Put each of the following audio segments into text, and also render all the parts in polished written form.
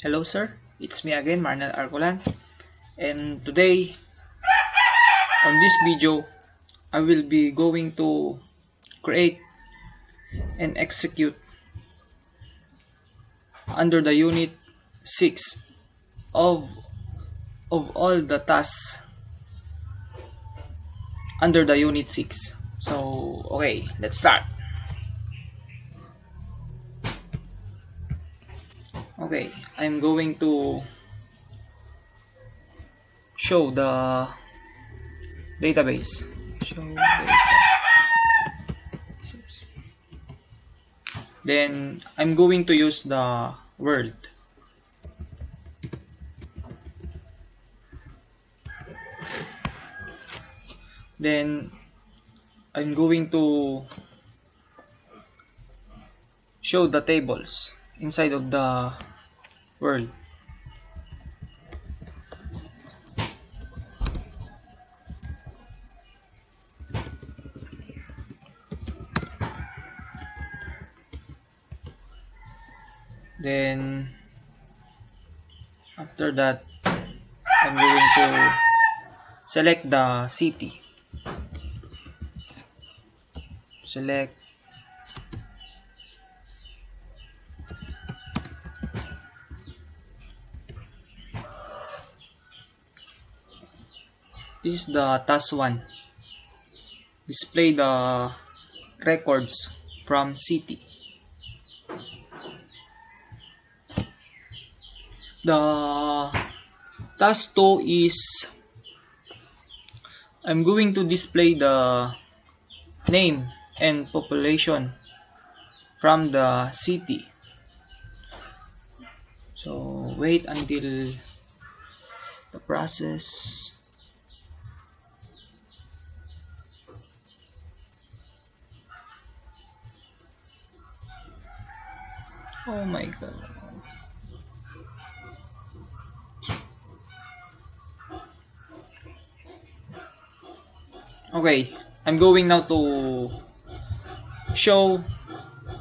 Hello sir, it's me again, Marnel Arcolan, and today on this video I will be going to create and execute under the unit 6 of all the tasks under the unit 6. So okay, let's start. Okay, I'm going to show the database. Then I'm going to use the world. Then I'm going to show the tables inside of the world. Then after that, I'm going to select the city. Select this is the task 1. Display the records from city. The task 2 is I'm going to display the name and population from the city. So wait until the process. Oh my god. Okay, I'm going now to show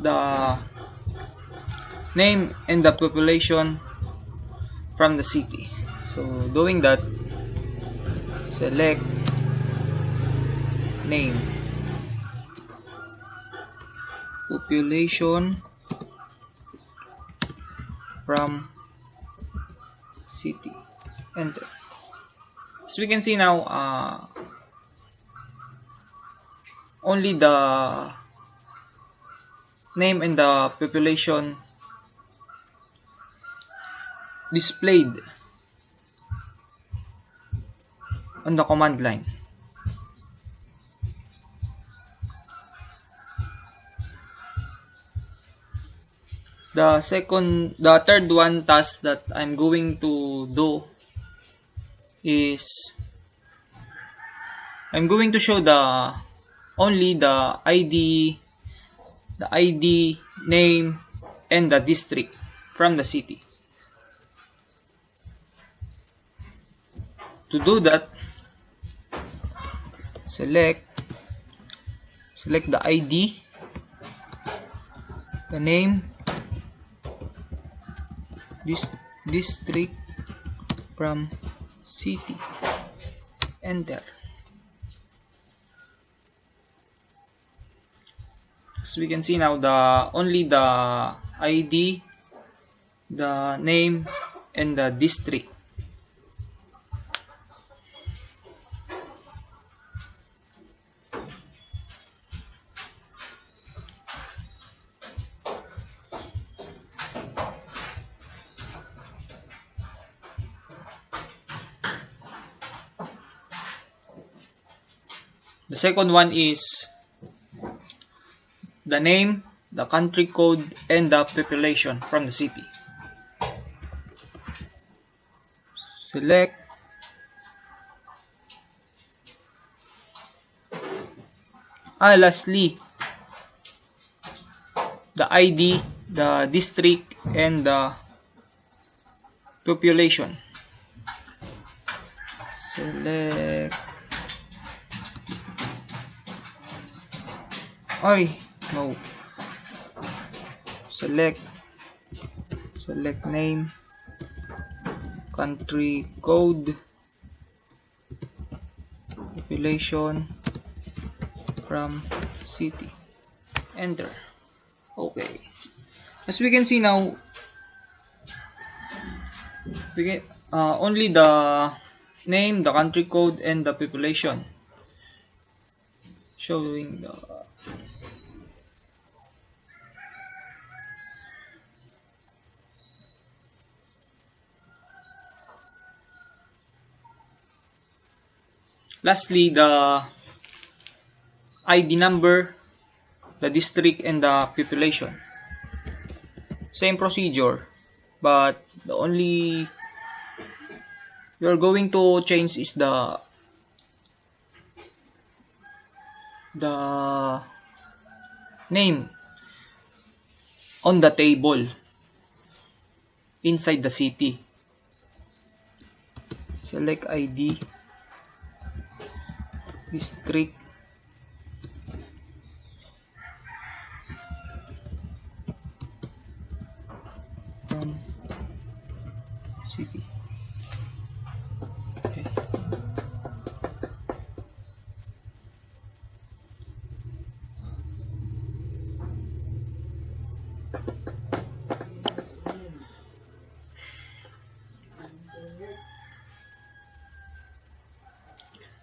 the name and the population from the city. So doing that, select name, population from city, enter. As we can see now, only the name and the population displayed on the command line. The third one task that I'm going to do is I'm going to show only the ID, name, and the district from the city. To do that, select the ID, the name, district from city, enter. As we can see now, only the ID, the name, and the district. The second one is the name, the country code, and the population from the city. Select lastly, the ID, the district, and the population. Select no. Select name, country code, population from city. Enter. Okay. As we can see now, we get only the name, the country code, and the population showing the lastly the ID number, the district, and the population. Same procedure, but the only you're going to change is the name on the table inside the city. Select ID, district, from city. Okay.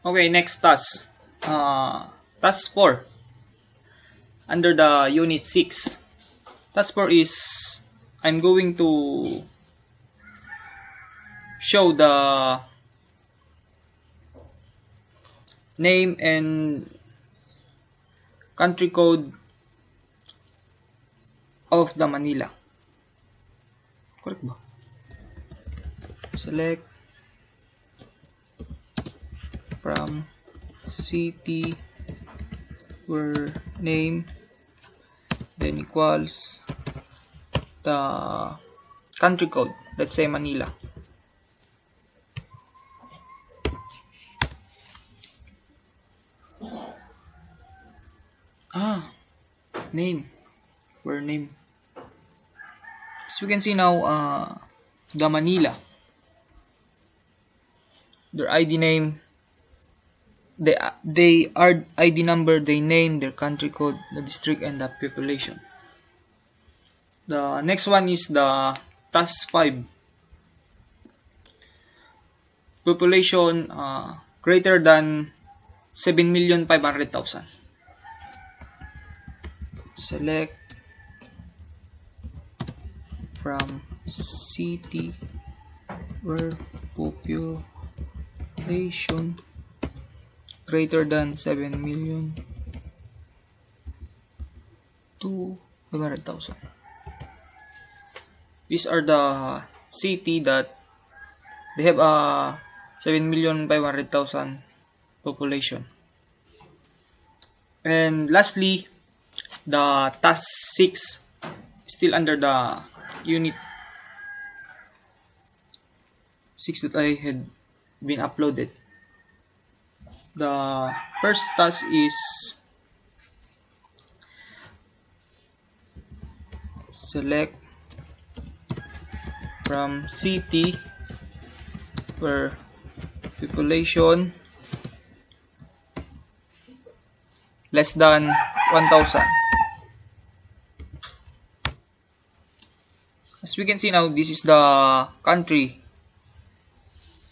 Okay, next task. Task 4. Under the unit 6. Task 4 is I'm going to show the name and country code of the Manila. Correct ba? Select from city where name then equals the country code, let's say Manila. Name, where name. As we can see now, the Manila, their ID name, they are ID number, they name, their country code, the district, and the population. The next one is the task 5. Population greater than 7,500,000. Select from city where population greater than 7,000,000 to 500,000. These are the city that they have a 7,500,000 population. And lastly, the task 6, still under the unit 6 that I had been uploaded. The first task is select from city where population less than 1,000. As we can see now, this is the country,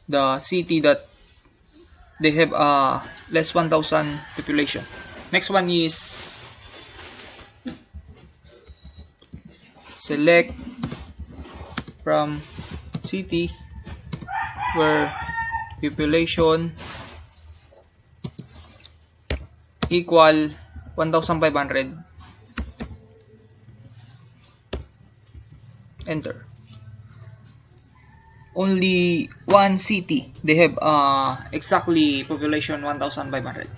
the city that they have less 1,000 population. Next one is select from city where population equal 1,500. Enter. Only one city they have exactly population 1,500.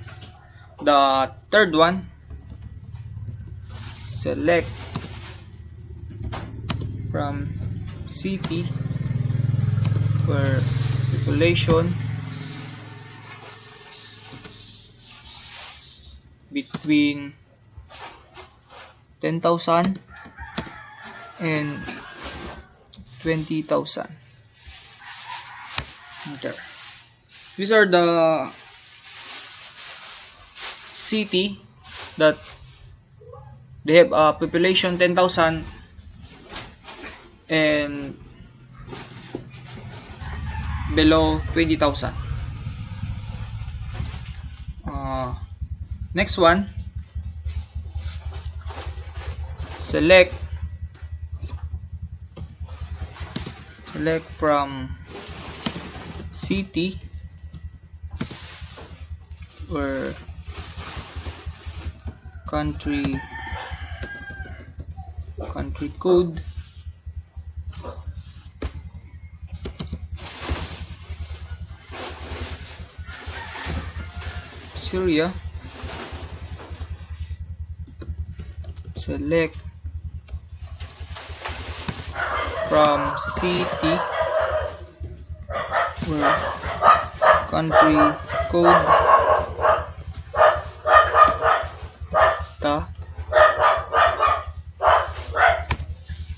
The third one, select from city where population between 10,000 and 20,000. Enter. These are the city that they have a population 10,000 and below 20,000. Next one, select from city or country code, Syria. Select from city or country code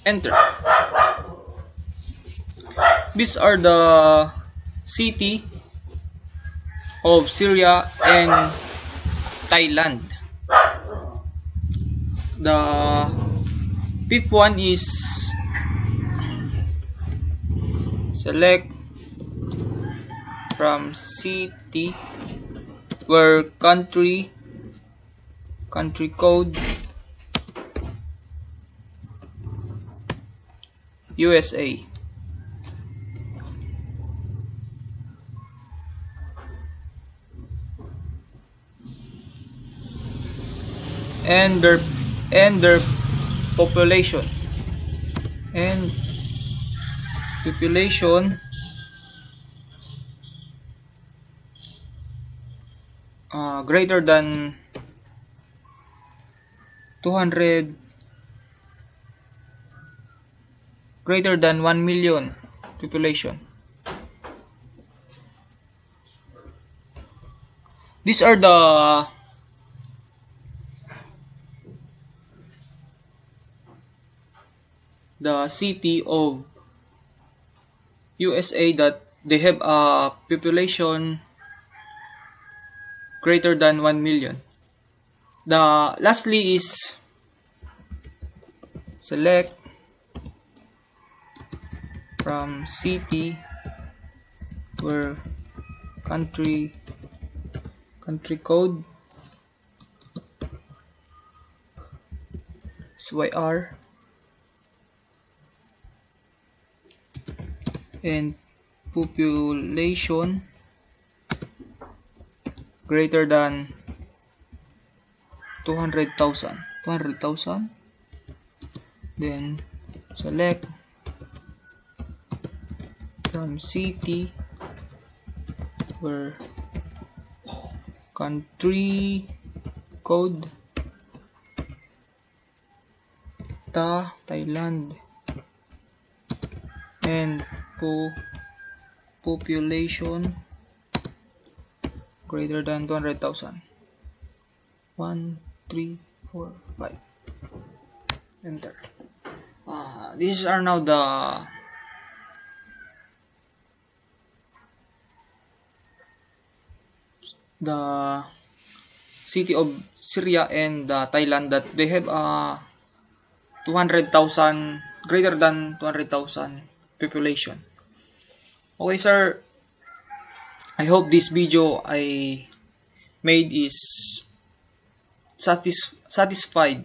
enter. These are the city of Syria and Thailand. The fifth one is select from city where country code USA. And their population greater than 200, greater than 1 million population. These are the city of USA that they have a population greater than 1 million. The lastly is select from city where country code SYR and population greater than 200,000. Then select from city where country code Thailand and population greater than 200,000. 1, 3, 4, 5. Enter. These are now the city of Syria and Thailand that they have 200,000, greater than 200,000 population. Okay, sir. I hope this video I made is satisfied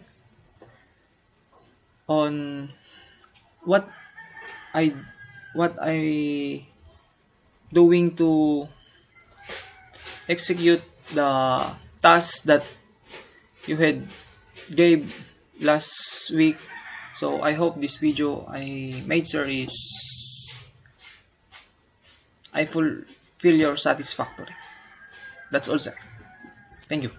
on what I doing to execute the task that you had gave last week. So I hope this video I made, sir, is I fulfill your satisfactory. That's all, sir. Thank you.